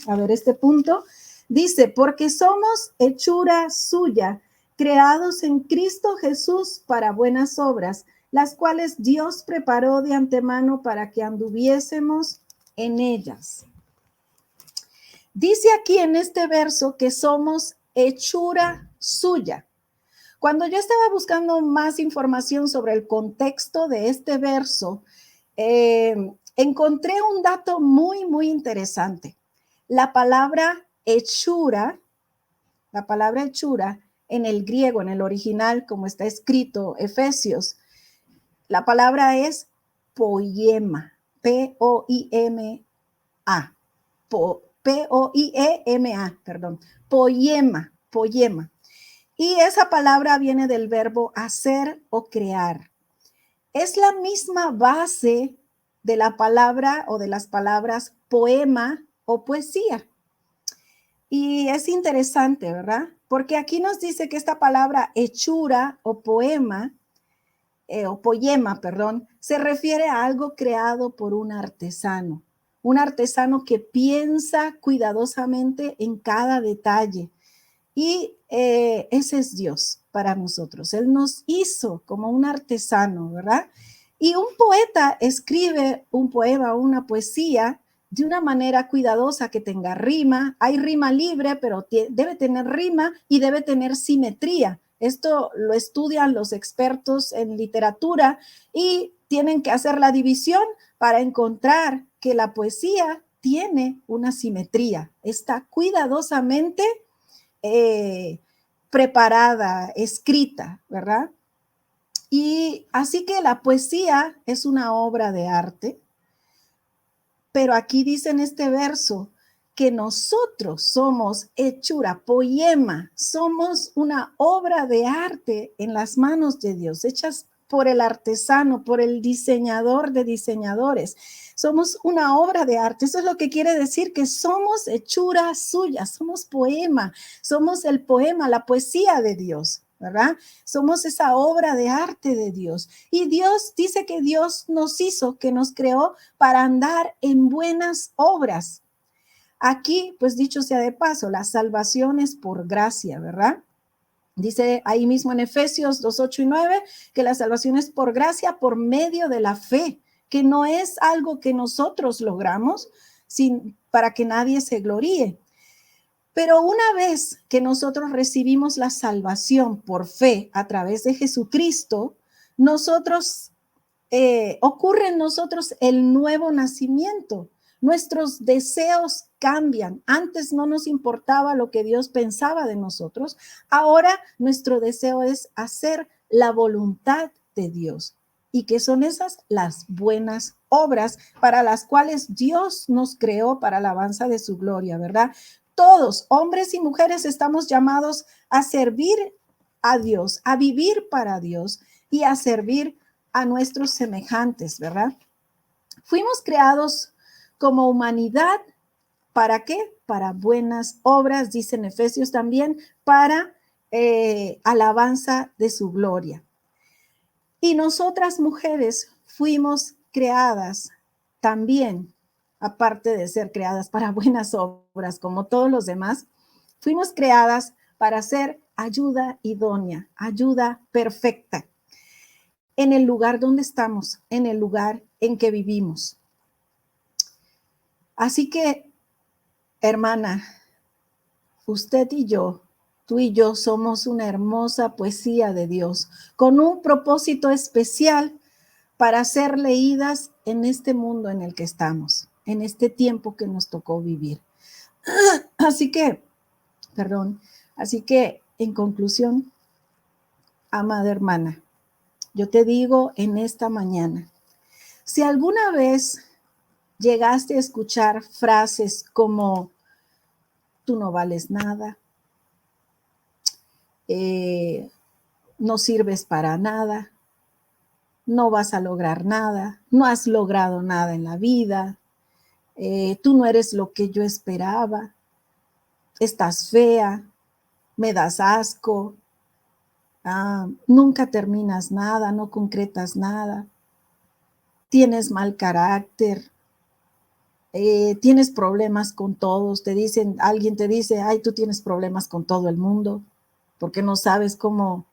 a ver este punto. Dice, porque somos hechura suya, creados en Cristo Jesús para buenas obras, las cuales Dios preparó de antemano para que anduviésemos en ellas. Dice aquí en este verso que somos hechura suya. Cuando yo estaba buscando más información sobre el contexto de este verso, encontré un dato muy, muy interesante. La palabra hechura en el griego, en el original, como está escrito Efesios, la palabra es poiema, P-O-I-M-A, P-O-I-E-M-A, perdón, poiema. Y esa palabra viene del verbo hacer o crear. Es la misma base de la palabra o de las palabras poema o poesía. Y es interesante, ¿verdad? Porque aquí nos dice que esta palabra hechura o poema, o poema, perdón, se refiere a algo creado por un artesano que piensa cuidadosamente en cada detalle. Y ese es Dios para nosotros. Él nos hizo como un artesano, ¿verdad? Y un poeta escribe un poema, una poesía, de una manera cuidadosa que tenga rima. Hay rima libre, pero debe tener rima y debe tener simetría. Esto lo estudian los expertos en literatura y tienen que hacer la división para encontrar que la poesía tiene una simetría. Está cuidadosamente preparada, escrita, ¿verdad? Y así que la poesía es una obra de arte, pero aquí dice en este verso que nosotros somos hechura, poema, somos una obra de arte en las manos de Dios, hechas por el artesano, por el diseñador de diseñadores. Somos una obra de arte. Eso es lo que quiere decir que somos hechura suya, somos poema, somos el poema, la poesía de Dios, ¿verdad? Somos esa obra de arte de Dios. Y Dios dice que Dios nos hizo, que nos creó para andar en buenas obras. Aquí, pues dicho sea de paso, la salvación es por gracia, ¿verdad? Dice ahí mismo en Efesios 2, 8 y 9 que la salvación es por gracia, por medio de la fe, que no es algo que nosotros logramos para que nadie se gloríe. Pero una vez que nosotros recibimos la salvación por fe a través de Jesucristo, ocurre en nosotros el nuevo nacimiento. Nuestros deseos cambian. Antes no nos importaba lo que Dios pensaba de nosotros. Ahora nuestro deseo es hacer la voluntad de Dios. ¿Y qué son esas? Las buenas obras para las cuales Dios nos creó para la alabanza de su gloria, ¿verdad? Todos, hombres y mujeres, estamos llamados a servir a Dios, a vivir para Dios y a servir a nuestros semejantes, ¿verdad? Fuimos creados como humanidad, ¿para qué? Para buenas obras, dice en Efesios también, para alabanza de su gloria. Y nosotras mujeres fuimos creadas también, aparte de ser creadas para buenas obras, como todos los demás, fuimos creadas para ser ayuda idónea, ayuda perfecta, en el lugar donde estamos, en el lugar en que vivimos. Así que, hermana, usted y yo, tú y yo somos una hermosa poesía de Dios, con un propósito especial para ser leídas en este mundo en el que estamos, en este tiempo que nos tocó vivir. Así que, en conclusión, amada hermana, yo te digo en esta mañana, si alguna vez llegaste a escuchar frases como tú no vales nada, no sirves para nada, no vas a lograr nada, no has logrado nada en la vida, tú no eres lo que yo esperaba, estás fea, me das asco, nunca terminas nada, no concretas nada, tienes mal carácter, tienes problemas con todos, alguien te dice, ay, tú tienes problemas con todo el mundo, porque no sabes cómo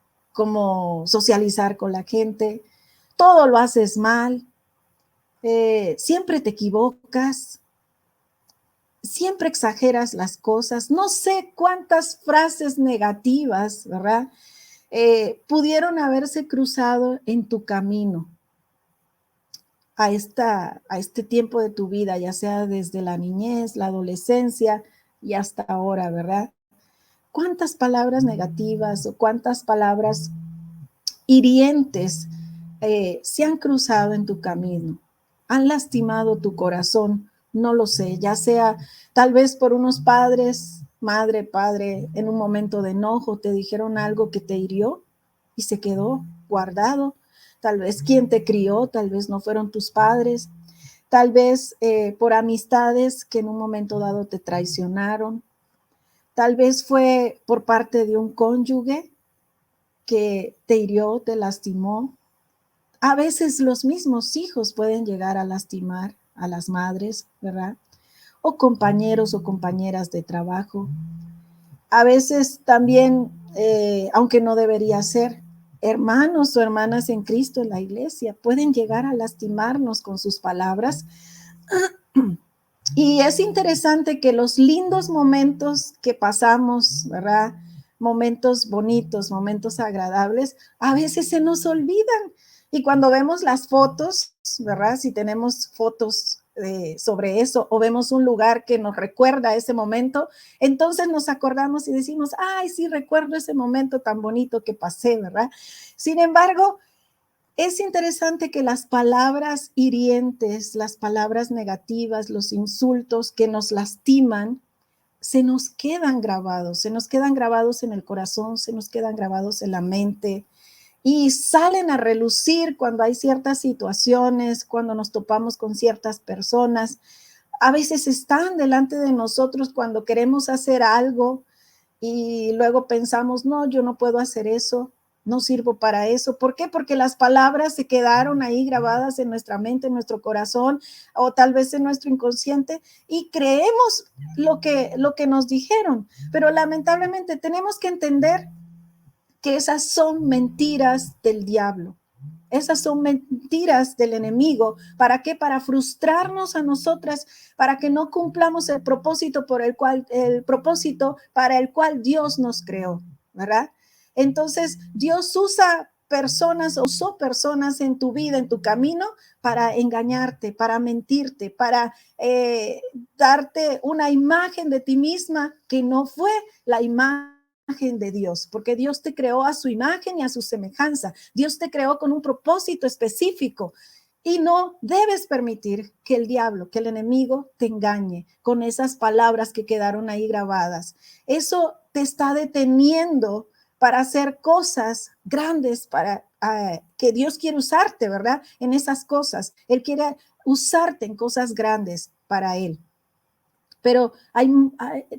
socializar con la gente, todo lo haces mal, siempre te equivocas, siempre exageras las cosas, no sé cuántas frases negativas, ¿verdad? Pudieron haberse cruzado en tu camino a este tiempo de tu vida, ya sea desde la niñez, la adolescencia y hasta ahora, ¿verdad? ¿Cuántas palabras negativas o cuántas palabras hirientes se han cruzado en tu camino? ¿Han lastimado tu corazón? No lo sé, ya sea tal vez por unos padres, madre, padre, en un momento de enojo te dijeron algo que te hirió y se quedó guardado. Tal vez quien te crió, tal vez no fueron tus padres, tal vez por amistades que en un momento dado te traicionaron, tal vez fue por parte de un cónyuge que te hirió, te lastimó. A veces los mismos hijos pueden llegar a lastimar a las madres, ¿verdad? O compañeros o compañeras de trabajo. A veces también, aunque no debería ser, hermanos o hermanas en Cristo en la iglesia pueden llegar a lastimarnos con sus palabras. Y es interesante que los lindos momentos que pasamos, ¿verdad? Momentos bonitos, momentos agradables, a veces se nos olvidan. Y cuando vemos las fotos, ¿verdad? Si tenemos fotos sobre eso o vemos un lugar que nos recuerda ese momento, entonces nos acordamos y decimos, ay, sí, recuerdo ese momento tan bonito que pasé, ¿verdad? Sin embargo, es interesante que las palabras hirientes, las palabras negativas, los insultos que nos lastiman, se nos quedan grabados en el corazón, se nos quedan grabados en la mente y salen a relucir cuando hay ciertas situaciones, cuando nos topamos con ciertas personas. A veces están delante de nosotros cuando queremos hacer algo y luego pensamos, no, yo no puedo hacer eso, no sirvo para eso. ¿Por qué? Porque las palabras se quedaron ahí grabadas en nuestra mente, en nuestro corazón o tal vez en nuestro inconsciente y creemos lo que nos dijeron. Pero lamentablemente tenemos que entender que esas son mentiras del diablo. Esas son mentiras del enemigo. ¿Para qué? Para frustrarnos a nosotras, para que no cumplamos el propósito para el cual Dios nos creó, ¿verdad? Entonces, Dios usó personas en tu vida, en tu camino, para engañarte, para mentirte, para darte una imagen de ti misma que no fue la imagen de Dios, porque Dios te creó a su imagen y a su semejanza. Dios te creó con un propósito específico y no debes permitir que el diablo, que el enemigo te engañe con esas palabras que quedaron ahí grabadas. Eso te está deteniendo para hacer cosas grandes, para que Dios quiere usarte, ¿verdad? En esas cosas. Él quiere usarte en cosas grandes para Él. Pero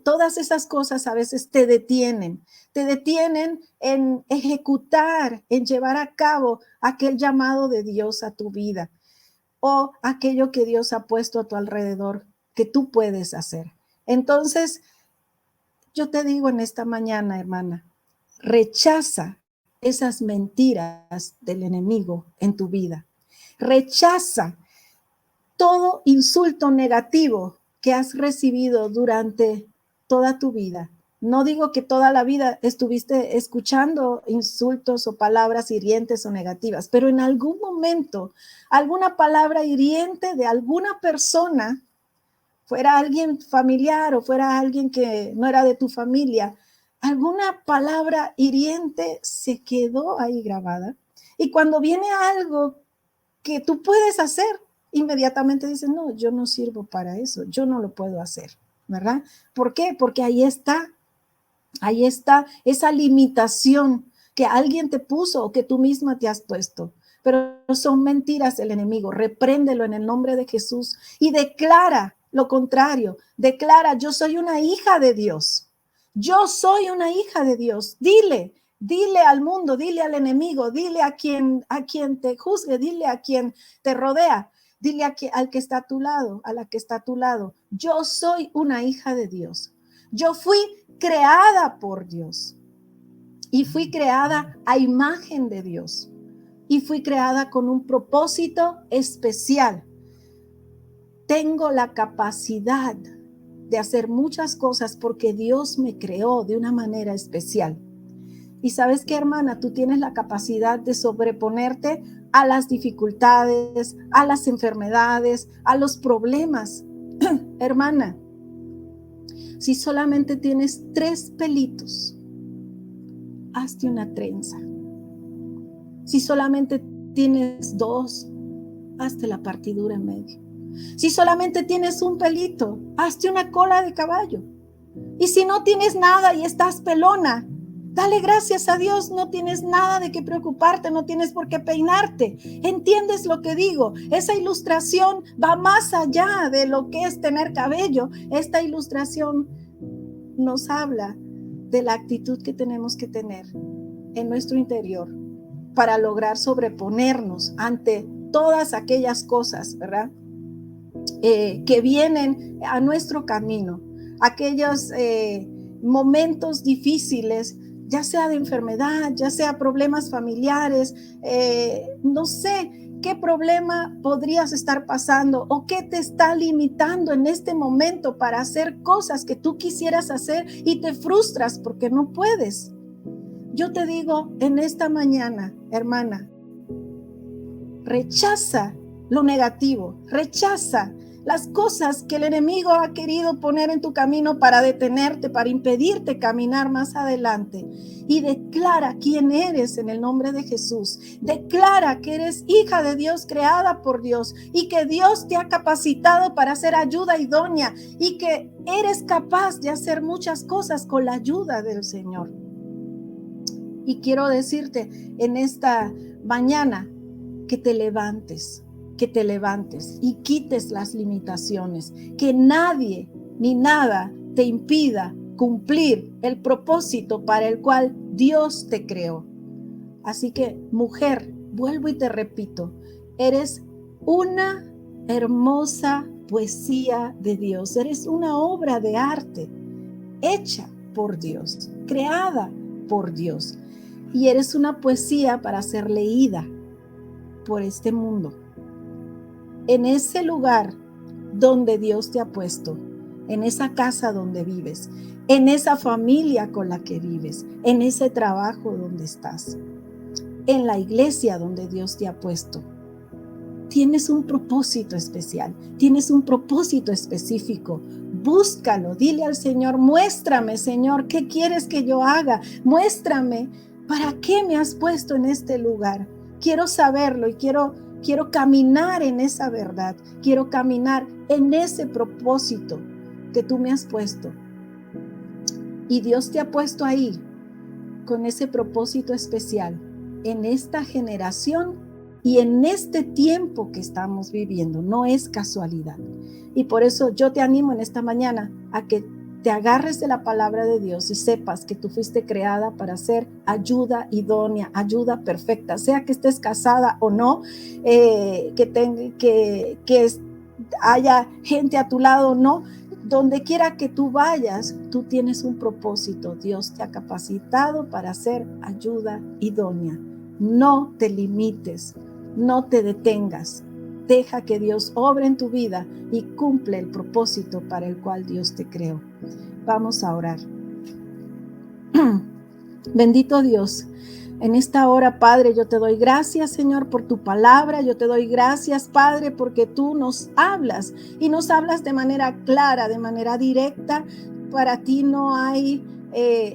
todas esas cosas a veces te detienen en ejecutar, en llevar a cabo aquel llamado de Dios a tu vida o aquello que Dios ha puesto a tu alrededor que tú puedes hacer. Entonces, yo te digo en esta mañana, hermana, rechaza esas mentiras del enemigo en tu vida. Rechaza todo insulto negativo que has recibido durante toda tu vida. No digo que toda la vida estuviste escuchando insultos o palabras hirientes o negativas, pero en algún momento, alguna palabra hiriente de alguna persona, fuera alguien familiar o fuera alguien que no era de tu familia, alguna palabra hiriente se quedó ahí grabada. Y cuando viene algo que tú puedes hacer, inmediatamente dices, no, yo no sirvo para eso, yo no lo puedo hacer, ¿verdad? ¿Por qué? Porque ahí está esa limitación que alguien te puso o que tú misma te has puesto. Pero son mentiras del enemigo. Repréndelo en el nombre de Jesús y declara lo contrario. Declara, yo soy una hija de Dios. Yo soy una hija de Dios. Dile al mundo, dile al enemigo, dile a quien te juzgue, dile a quien te rodea, dile al que está a tu lado, a la que está a tu lado. Yo soy una hija de Dios. Yo fui creada por Dios y fui creada a imagen de Dios y fui creada con un propósito especial. Tengo la capacidad de hacer muchas cosas porque Dios me creó de una manera especial. Y sabes qué, hermana, tú tienes la capacidad de sobreponerte a las dificultades, a las enfermedades, a los problemas. Hermana, si solamente tienes 3 pelitos, hazte una trenza. Si solamente tienes 2, hazte la partidura en medio. Si solamente tienes un pelito, hazte una cola de caballo. Y si no tienes nada y estás pelona, dale gracias a Dios, no tienes nada de qué preocuparte, no tienes por qué peinarte. ¿Entiendes lo que digo? Esa ilustración va más allá de lo que es tener cabello. Esta ilustración nos habla de la actitud que tenemos que tener en nuestro interior para lograr sobreponernos ante todas aquellas cosas, ¿verdad? Que vienen a nuestro camino, aquellos momentos difíciles, ya sea de enfermedad, ya sea problemas familiares, no sé qué problema podrías estar pasando o qué te está limitando en este momento para hacer cosas que tú quisieras hacer y te frustras porque no puedes. Yo te digo en esta mañana, hermana, rechaza lo negativo, rechaza las cosas que el enemigo ha querido poner en tu camino para detenerte, para impedirte caminar más adelante. Y declara quién eres en el nombre de Jesús. Declara que eres hija de Dios, creada por Dios, y que Dios te ha capacitado para hacer ayuda idónea y que eres capaz de hacer muchas cosas con la ayuda del Señor. Y quiero decirte en esta mañana que te levantes y quites las limitaciones, que nadie ni nada te impida cumplir el propósito para el cual Dios te creó. Así que, mujer, vuelvo y te repito, eres una hermosa poesía de Dios, eres una obra de arte hecha por Dios, creada por Dios, y eres una poesía para ser leída. por este mundo, en ese lugar donde Dios te ha puesto, en esa casa donde vives, en esa familia con la que vives, en ese trabajo donde estás, en la iglesia donde Dios te ha puesto. Tienes un propósito especial, tienes un propósito específico. Búscalo, dile al Señor, muéstrame, Señor, ¿qué quieres que yo haga? Muéstrame, ¿para qué me has puesto en este lugar? Quiero saberlo y quiero caminar en esa verdad, quiero caminar en ese propósito que tú me has puesto. Y Dios te ha puesto ahí con ese propósito especial en esta generación y en este tiempo que estamos viviendo. No es casualidad. Y por eso yo te animo en esta mañana a que te agarres de la palabra de Dios y sepas que tú fuiste creada para ser ayuda idónea, ayuda perfecta, sea que estés casada o no, que haya gente a tu lado o no. Donde quiera que tú vayas, tú tienes un propósito. Dios te ha capacitado para ser ayuda idónea. No te limites, no te detengas. Deja que Dios obre en tu vida y cumple el propósito para el cual Dios te creó. Vamos a orar. Bendito Dios. En esta hora, Padre, yo te doy gracias, Señor, por tu palabra. Yo te doy gracias, Padre, porque tú nos hablas y nos hablas de manera clara, de manera directa. Para ti no hay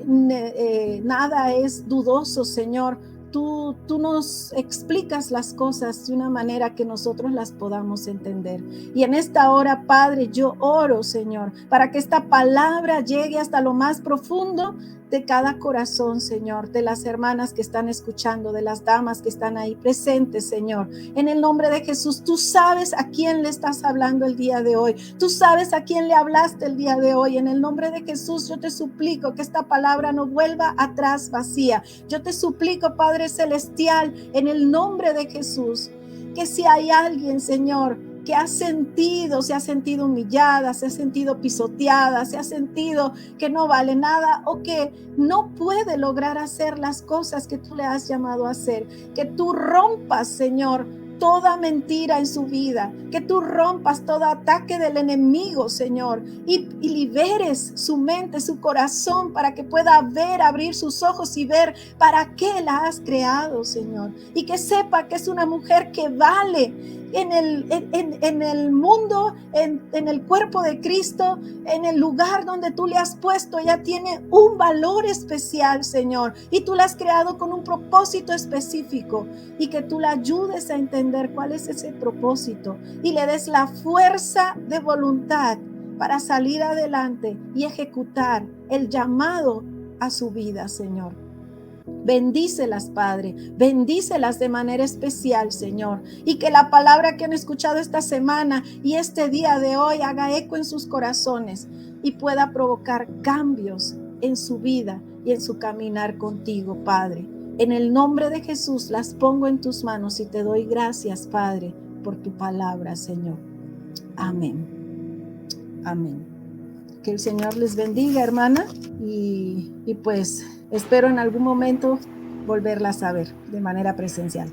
nada es dudoso, Señor. Tú nos explicas las cosas de una manera que nosotros las podamos entender. Y en esta hora, Padre, yo oro, Señor, para que esta palabra llegue hasta lo más profundo de cada corazón, Señor, de las hermanas que están escuchando, de las damas que están ahí presentes, Señor. En el nombre de Jesús, tú sabes a quién le estás hablando el día de hoy. Tú sabes a quién le hablaste el día de hoy. En el nombre de Jesús, yo te suplico que esta palabra no vuelva atrás vacía. Yo te suplico, Padre Celestial, en el nombre de Jesús, que si hay alguien, Señor, que se ha sentido humillada, se ha sentido pisoteada, se ha sentido que no vale nada o que no puede lograr hacer las cosas que tú le has llamado a hacer, que tú rompas, Señor, toda mentira en su vida, que tú rompas todo ataque del enemigo, Señor, y liberes su mente, su corazón, para que pueda ver, abrir sus ojos y ver para qué la has creado, Señor, y que sepa que es una mujer que vale en el mundo, en el cuerpo de Cristo, en el lugar donde tú le has puesto. Ella tiene un valor especial, Señor, y tú la has creado con un propósito específico, y que tú la ayudes a entender cuál es ese propósito y le des la fuerza de voluntad para salir adelante y ejecutar el llamado a su vida, Señor. Bendícelas, Padre, bendícelas de manera especial, Señor, y que la palabra que han escuchado esta semana y este día de hoy haga eco en sus corazones y pueda provocar cambios en su vida y en su caminar contigo, Padre. En el nombre de Jesús las pongo en tus manos y te doy gracias, Padre, por tu palabra, Señor. Amén. Amén. Que el Señor les bendiga, hermana, y pues espero en algún momento volverlas a ver de manera presencial.